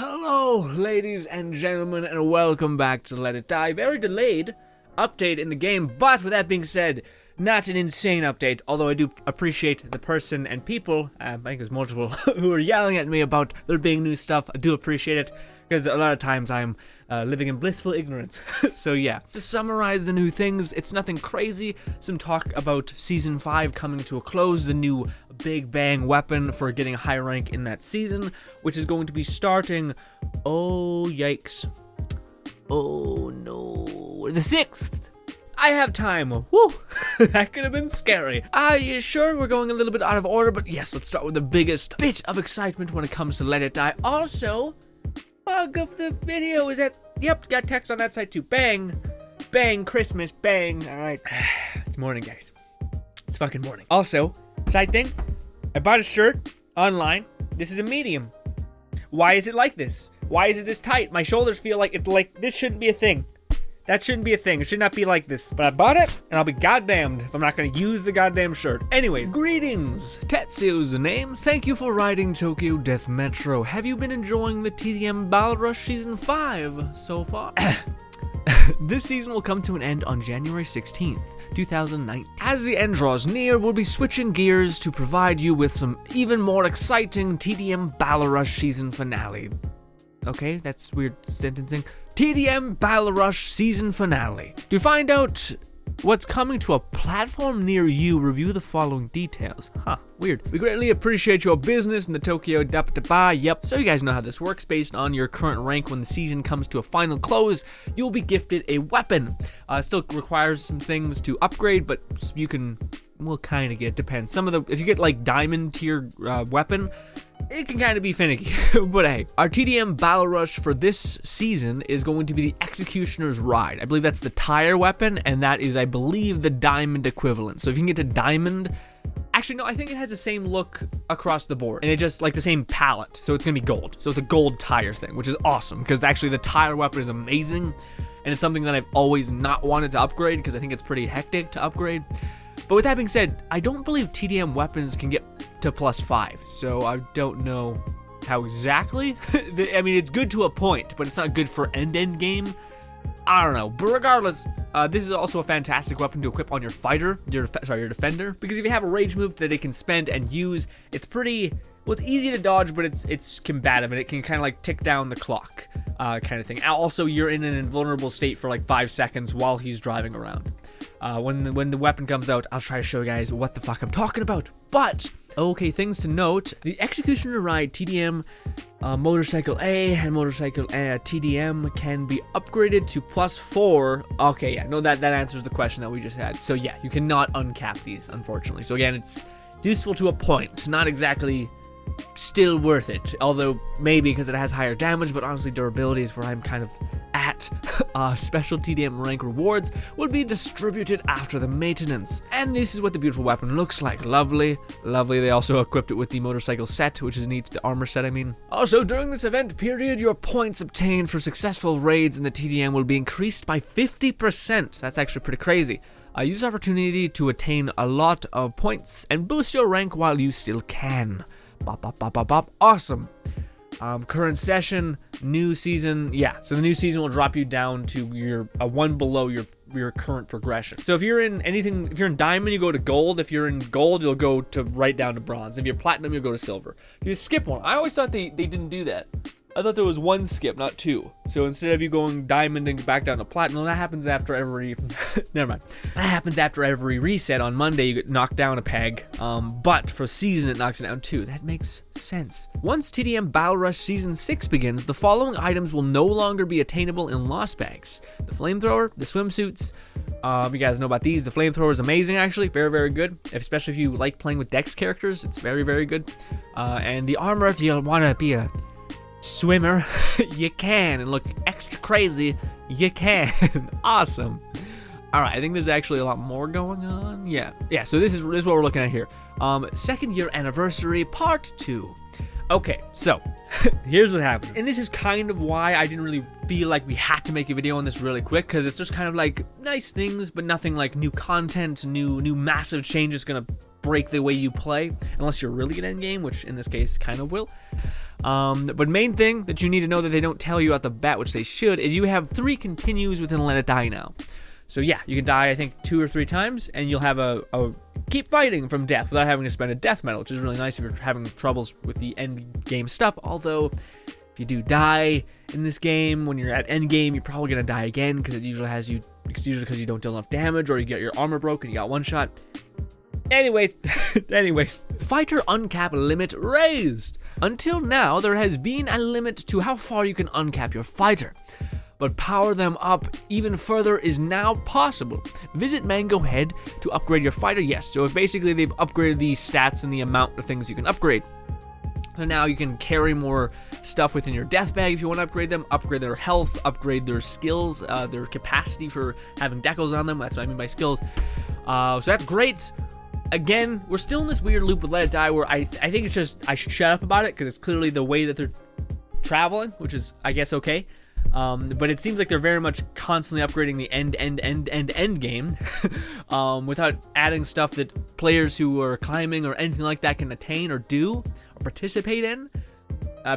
Hello, ladies and gentlemen, and welcome back to Let It Die. Very delayed update in the game, but with that being said, not an insane update, although I do appreciate the person and people, I think there's multiple, who are yelling at me about there being new stuff. I do appreciate it, because a lot of times I'm living in blissful ignorance. So yeah, to summarize the new things, it's nothing crazy. Some talk about Season 5 coming to a close, the new Big Bang weapon for getting a high rank in that season, which is going to be starting, oh yikes, oh no, the 6th. I have time. Woo! That could have been scary. Sure, we're going a little bit out of order, but yes, let's start with the biggest bit of excitement when it comes to Let It Die. Also, bug of the video is that, yep, got text on that side too. Bang, bang, Christmas, bang. All right, it's morning, guys. It's fucking morning. Also, side thing, I bought a shirt online. This is a medium. Why is it like this? Why is it this tight? My shoulders feel like this shouldn't be a thing. That shouldn't be a thing. It should not be like this. But I bought it, and I'll be goddamned if I'm not gonna use the goddamn shirt. Anyway, greetings. Tetsu's the name. Thank you for riding Tokyo Death Metro. Have you been enjoying the TDM Battle Rush Season 5 so far? This season will come to an end on January 16th, 2019. As the end draws near, we'll be switching gears to provide you with some even more exciting TDM Battle Rush Season Finale. Okay, that's weird sentencing. TDM Battle Rush Season Finale. To find out what's coming to a platform near you, review the following details. Weird. We greatly appreciate your business in the Tokyo Dapa. Yep, so you guys know how this works. Based on your current rank, when the season comes to a final close, you'll be gifted a weapon. It still requires some things to upgrade, but you can, well, kind of get, depends. If you get like diamond tier weapon, it can kind of be finicky. But hey, our TDM Battle Rush for this season is going to be the Executioner's Ride. I believe that's the tire weapon, and that is, I believe, the diamond equivalent. So if you can get to diamond, actually no, I think it has the same look across the board, and it just like the same palette, so it's gonna be gold. So it's a gold tire thing, which is awesome, because actually the tire weapon is amazing, and it's something that I've always not wanted to upgrade, because I think it's pretty hectic to upgrade. But with that being said, I don't believe TDM weapons can get to +5, so I don't know how exactly. I mean, it's good to a point, but it's not good for end game. I don't know, but regardless, this is also a fantastic weapon to equip on your fighter, your defender, because if you have a rage move that it can spend and use, it's pretty, well, it's easy to dodge, but it's combative, and it can kind of like tick down the clock, kind of thing. Also, you're in an invulnerable state for like 5 seconds while he's driving around. When the weapon comes out, I'll try to show you guys what the fuck I'm talking about. But, okay, things to note, the Executioner Ride TDM Motorcycle A and Motorcycle TDM can be upgraded to +4. Okay, yeah, no, that answers the question that we just had. So yeah, you cannot uncap these, unfortunately. So again, it's useful to a point, not exactly still worth it, although maybe because it has higher damage, but honestly durability is where I'm kind of at. Special TDM rank rewards will be distributed after the maintenance, and this is what the beautiful weapon looks like. Lovely. They also equipped it with the motorcycle set, which is neat, the armor set I mean. Also, during this event period, your points obtained for successful raids in the TDM will be increased by 50%. That's actually pretty crazy. Use this opportunity to attain a lot of points and boost your rank while you still can. Awesome. Current session, new season, yeah, so the new season will drop you down to your one below your current progression. So if you're in anything, if you're in diamond, you go to gold. If you're in gold, you'll go to right down to bronze. If you're platinum, you'll go to silver. If you skip one, I always thought they didn't do that. I thought there was one skip, not two. So instead of you going diamond and back down to platinum, that happens after every, never mind. That happens after every reset. On Monday, you get knocked down a peg. But for season, it knocks it down 2. That makes sense. Once TDM Battle Rush Season 6 begins, the following items will no longer be attainable in Lost Bags. The flamethrower, the swimsuits. You guys know about these. The flamethrower is amazing, actually. Very, very good. Especially if you like playing with Dex characters, it's very, very good. And the armor, if you want to be a swimmer, you can, and look extra crazy, you can. Awesome. All right, I think there's actually a lot more going on. Yeah, so this is what we're looking at here. Second year anniversary part 2. Okay, so here's what happened, and this is kind of why I didn't really feel like we had to make a video on this really quick, because it's just kind of like nice things, but nothing like new content, new massive changes gonna break the way you play, unless you're really good at endgame, which in this case kind of will. But main thing that you need to know that they don't tell you at the bat, which they should, is you have 3 continues within Let It Die now. So yeah, you can die I think 2 or 3 times, and you'll have a keep fighting from death without having to spend a death medal, which is really nice if you're having troubles with the end game stuff. Although, if you do die in this game, when you're at end game, you're probably gonna die again because it usually has you, because you don't deal enough damage, or you get your armor broken, you got one shot. Anyways, fighter uncap limit raised. Until now, there has been a limit to how far you can uncap your fighter, but power them up even further is now possible. Visit Mango Head to upgrade your fighter. Yes, so basically they've upgraded the stats and the amount of things you can upgrade. So now you can carry more stuff within your death bag if you want to upgrade them, upgrade their health, upgrade their skills, their capacity for having decals on them. That's what I mean by skills. So that's great. Again, we're still in this weird loop with Let It Die where I think it's just, I should shut up about it because it's clearly the way that they're traveling, which is, I guess, okay. But it seems like they're very much constantly upgrading the end game without adding stuff that players who are climbing or anything like that can attain or do or participate in.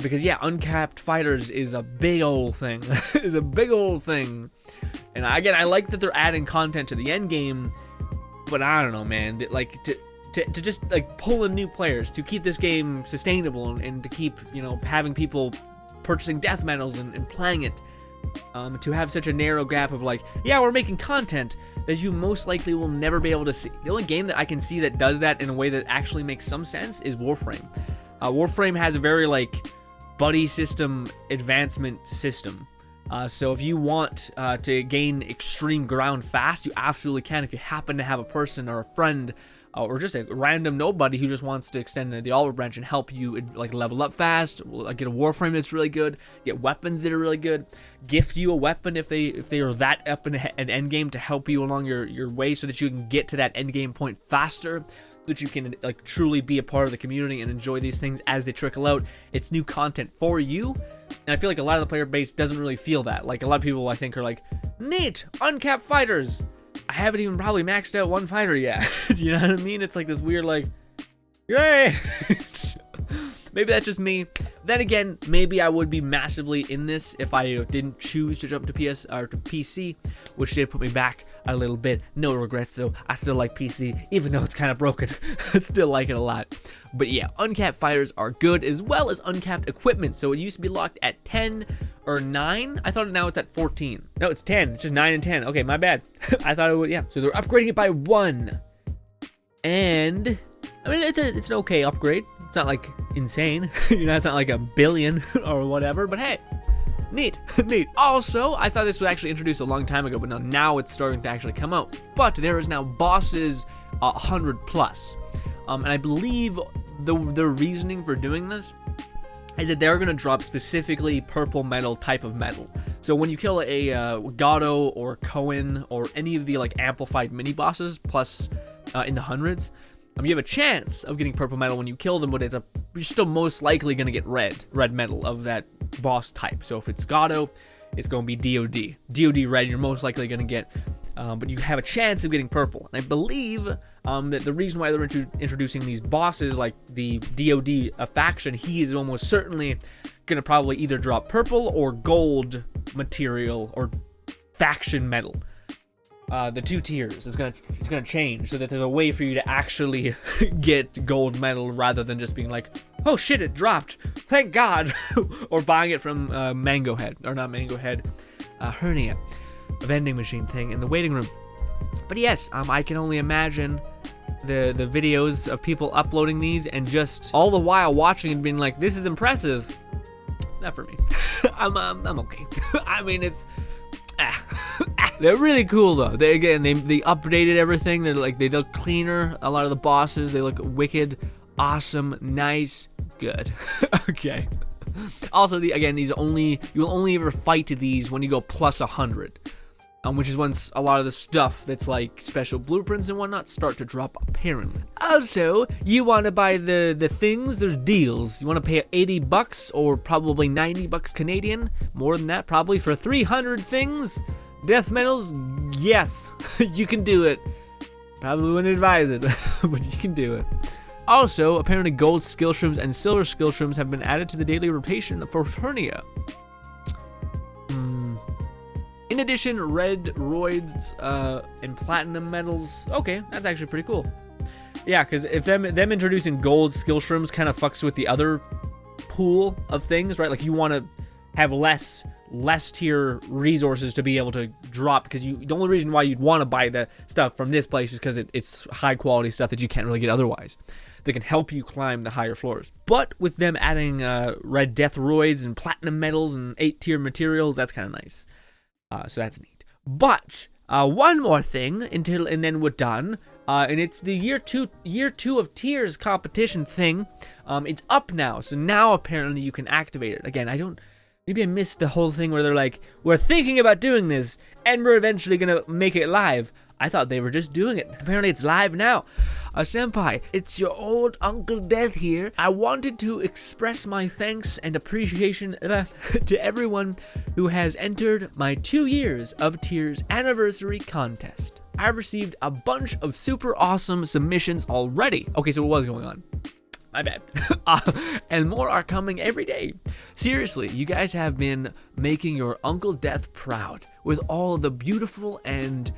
Because yeah, uncapped fighters is a big old thing. Is a big old thing. And again, I like that they're adding content to the end game, but I don't know, man. Like to just like pull in new players to keep this game sustainable and to keep, you know, having people purchasing death medals and playing it, to have such a narrow gap of like, yeah, we're making content that you most likely will never be able to see. The only game that I can see that does that in a way that actually makes some sense is Warframe. Warframe has a very like buddy system advancement system. So if you want to gain extreme ground fast, you absolutely can if you happen to have a person or a friend or just a random nobody who just wants to extend the olive branch and help you like level up fast, get a Warframe that's really good, get weapons that are really good, gift you a weapon if they are that up in an end game to help you along your way so that you can get to that end game point faster, so that you can like truly be a part of the community and enjoy these things as they trickle out. It's new content for you. And I feel like a lot of the player base doesn't really feel that. Like a lot of people I think are like, neat, uncapped fighters. I haven't even probably maxed out one fighter yet. You know what I mean? It's like this weird like, yay! Maybe that's just me. Then again, maybe I would be massively in this if I didn't choose to jump to PS or to PC, which did put me back a little bit. No regrets though. I still like PC, even though it's kind of broken. I still like it a lot. But yeah, uncapped fighters are good, as well as uncapped equipment. So it used to be locked at 10 or 9. I thought now it's at 14. No, it's 10. It's just 9 and 10. Okay, my bad. I thought it would, yeah. So they're upgrading it by 1. And I mean, it's an okay upgrade. It's not like insane. You know, it's not like a billion or whatever, but hey, neat, neat. Also, I thought this was actually introduced a long time ago, but now it's starting to actually come out. But there is now bosses 100 plus. And I believe the reasoning for doing this is that they're going to drop specifically purple metal type of metal. So when you kill a Gato or Cohen or any of the like amplified mini bosses plus in the hundreds, you have a chance of getting purple metal when you kill them, but you're still most likely going to get red metal of that boss type. So if it's Gato, it's going to be DOD. DOD red, you're most likely going to get, but you have a chance of getting purple. And I believe that the reason why they're introducing these bosses, like the DOD faction, he is almost certainly going to probably either drop purple or gold material or faction metal. The 2 tiers it's gonna change so that there's a way for you to actually get gold medal rather than just being like, oh shit, it dropped, thank God, or buying it from Mango Head, or not Mango Head, Hernia, a vending machine thing in the waiting room. But yes, I can only imagine the videos of people uploading these and just all the while watching and being like, this is impressive. Not for me. I'm okay. I mean, it's. They're really cool though. They updated everything. They're like, they look cleaner. A lot of the bosses, they look wicked, awesome, nice, good. Okay. Also, these you'll only ever fight these when you go plus 100, which is once a lot of the stuff that's like special blueprints and whatnot start to drop apparently. Also, you want to buy the things, there's deals. You want to pay $80 or probably $90 Canadian, more than that probably, for 300 things. Death medals, yes, you can do it. Probably wouldn't advise it, but you can do it. Also, apparently gold skill shrooms and silver skill shrooms have been added to the daily rotation for Eternia. In addition, red roids and platinum medals. Okay, that's actually pretty cool. Yeah, because if them introducing gold skill shrooms kind of fucks with the other pool of things, right? Like you want to have less tier resources to be able to drop, because the only reason why you'd want to buy the stuff from this place is because it's high quality stuff that you can't really get otherwise, that can help you climb the higher floors. But with them adding red death roids and platinum medals and 8-tier materials, that's kind of nice. So that's neat. But one more thing and then we're done. And it's the year two of tiers competition thing. It's up now, so now apparently you can activate it. Again, maybe I missed the whole thing where they're like, we're thinking about doing this, and we're eventually gonna make it live. I thought they were just doing it. Apparently it's live now. Senpai, it's your old Uncle Death here. I wanted to express my thanks and appreciation to everyone who has entered my 2 years of Tiers anniversary contest. I've received a bunch of super awesome submissions already. Okay, so what was going on? My bad. And more are coming every day. Seriously, you guys have been making your Uncle Death proud with all the beautiful and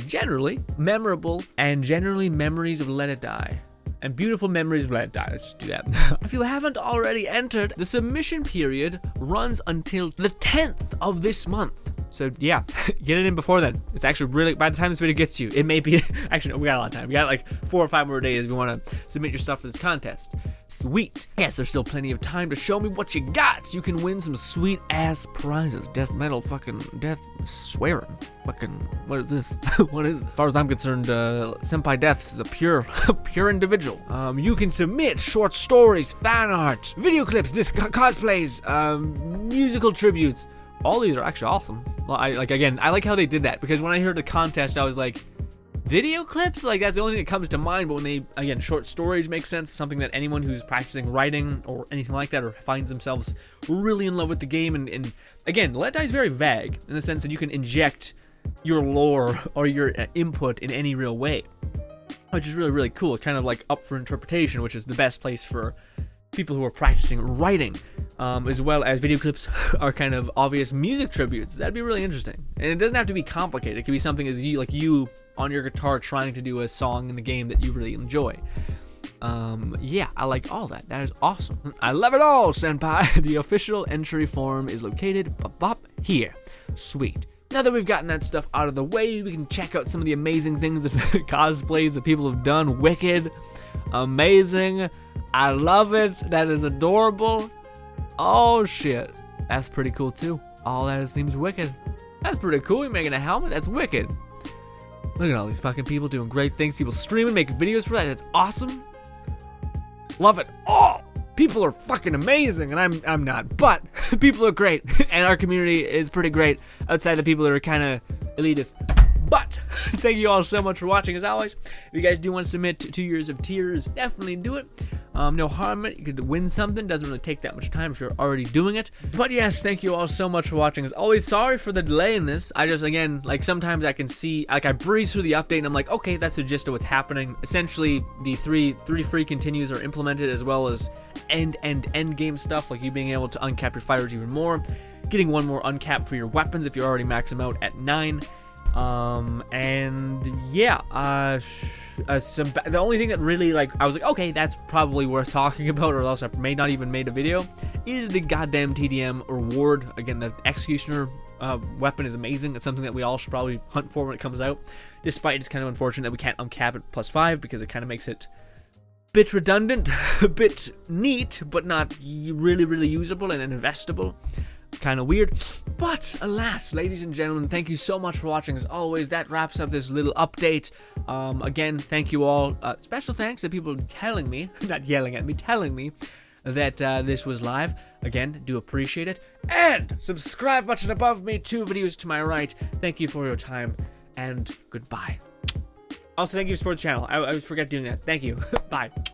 generally memorable and generally memories of Let It Die. And beautiful memories of Let It Die. Let's just do that. If you haven't already entered, the submission period runs until the 10th of this month. So yeah, get it in before then. It's actually really, by the time this video gets to you, it may be, actually no, we got a lot of time. We got like 4 or 5 more days if you want to submit your stuff for this contest. Sweet. Yes, there's still plenty of time to show me what you got. You can win some sweet ass prizes. Death metal, fucking death swearing. Fucking, what is this? What is it? As far as I'm concerned, Senpai Death is a pure individual. You can submit short stories, fan art, video clips, cosplays, musical tributes. All these are actually awesome. Well, I like how they did that, because when I heard the contest, I was like, video clips? Like, that's the only thing that comes to mind. But when they, again, short stories make sense. Something that anyone who's practicing writing or anything like that, or finds themselves really in love with the game, and again, Let It Die is very vague in the sense that you can inject your lore or your input in any real way, which is really, really cool. It's kind of like up for interpretation, which is the best place for people who are practicing writing, as well as video clips are kind of obvious music tributes. That'd be really interesting. And it doesn't have to be complicated. It could be something as you on your guitar trying to do a song in the game that you really enjoy. Yeah, I like all that. That is awesome. I love it all, Senpai. The official entry form is located here. Sweet. Now that we've gotten that stuff out of the way, we can check out some of the amazing things, cosplays that people have done. Wicked. Amazing. I love it. That is adorable. Oh shit. That's pretty cool too. All that seems wicked. That's pretty cool. You're making a helmet? That's wicked. Look at all these fucking people doing great things. People streaming, making videos for that. That's awesome. Love it. Oh! People are fucking amazing, and I'm not, but people are great, and our community is pretty great outside the people that are kind of elitist. But thank you all so much for watching. As always, if you guys do want to submit 2 years of Tiers, definitely do it. No harm in it. You could win something. Doesn't really take that much time if you're already doing it. But yes, thank you all so much for watching. As always, sorry for the delay in this. I just, again, like sometimes I can see, like I breeze through the update and I'm like, okay, that's the gist of what's happening. Essentially, the three free continues are implemented, as well as end game stuff, like you being able to uncap your fighters even more, getting 1 more uncap for your weapons if you're already maxed them out at 9. And yeah, the only thing that really, like, I was like, okay, that's probably worth talking about, or else I may not even made a video, is the goddamn TDM reward. Again, the Executioner weapon is amazing. It's something that we all should probably hunt for when it comes out, despite it's kind of unfortunate that we can't uncap it +5, because it kind of makes it a bit redundant, a bit neat, but not really, really usable and investable. Kind of weird, but alas, ladies and gentlemen, thank you so much for watching. As always, that wraps up this little update. Again, thank you all. Special thanks to people telling me, not yelling at me, telling me that this was live. Again, do appreciate it. And subscribe button above me, 2 videos to my right. Thank you for your time, and goodbye. Also, thank you for supporting the channel. I always forget doing that. Thank you. Bye.